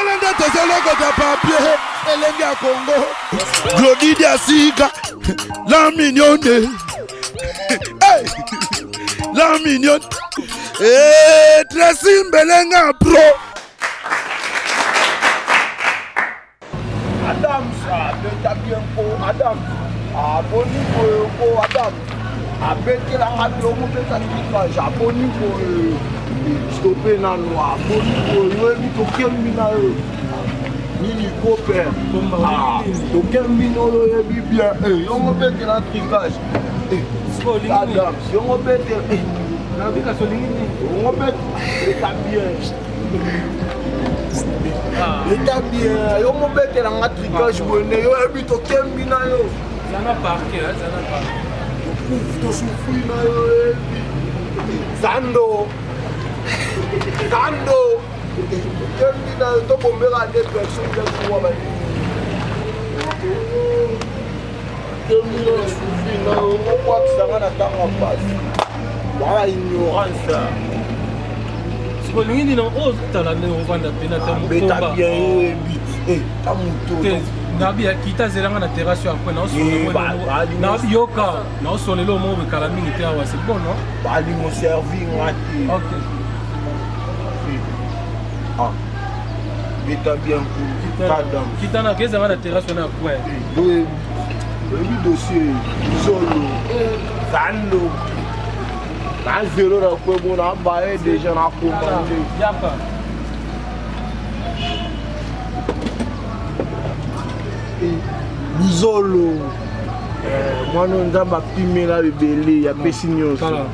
Salanda tezoloko ta papier, elenge ya Congo. Glodidi Asiga, la mignonne. Hey, la mignonne. Eh, Tracy Mbelenga pro. Adam, ça, t'as bien pour Adam. Ah, bon niveau pour Adam. Avec la radio, on peut s'appliquer. Japoni pour stopper dans le noir. Bon niveau, il faut qu'il y ait Nini Cooper. Ah, aucun minot est bien. On peut mettre un tricage. Adam, si on peut mettre. On peut mettre bien. L'état bien, yo mo bete la matricage bonne yo habite au Kembina yo. Ça n'a pas marqué, ça n'a pas. Ouf, to souffrir na yo. Zando. Kembina to bombera des personnes de quoi ba. Kembina souffrir na yo, on voit que ça va na temps en passe. Voilà ignorance. Si vous avez un autre talent, vous avez un combat. Nabi akita zelanga na terrasse après na solo nabi yoka na solo lo mo be kala mingi te awa c'est bon non bali mo servi ngati OK ah beta bien pour tadam kitana keza na terrasse na point le dossier solo zando na zéro na ko mo na ba déjà na commandé yapa Bizolo mwana nzamba pimela bibele ya pesi nyonso kala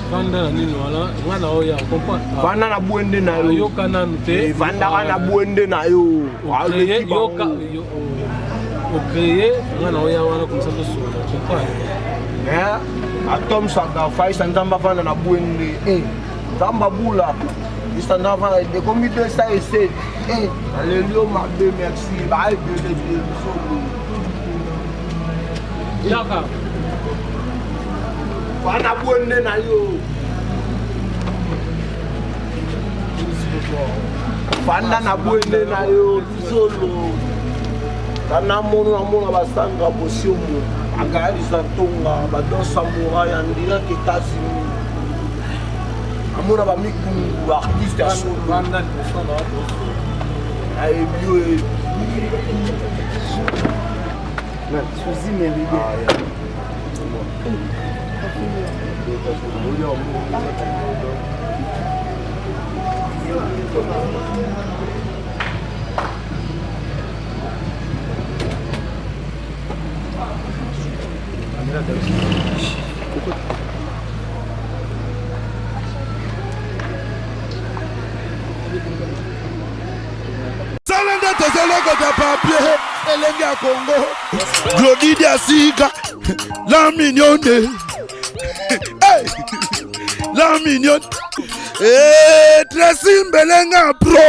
vanda nini wala mwana oya comprendre vanda na bwende na yo yoka nanu te vanda na bwende na yo yoka o créer mwana oya wana comme ça to solo comprendre atom sanga fai nzamba vanda na bwende nzamba bula Istanda va de comité ça essaie alléluia marde merci bye de yaka wana bonne na yo fanda na bonne na yo solo kana mona basanga bosiomo agari za tonga badon samouraï andira kitasi amona ba miku artiste ya solo banda de solo ay bio na choisi mes bébés Salanda tezoloko ta papier, elenge ya Congo. Glodidi Asiga, la mignonne. Hey, la mignonne. Eh, Tracy Mbelenga pro.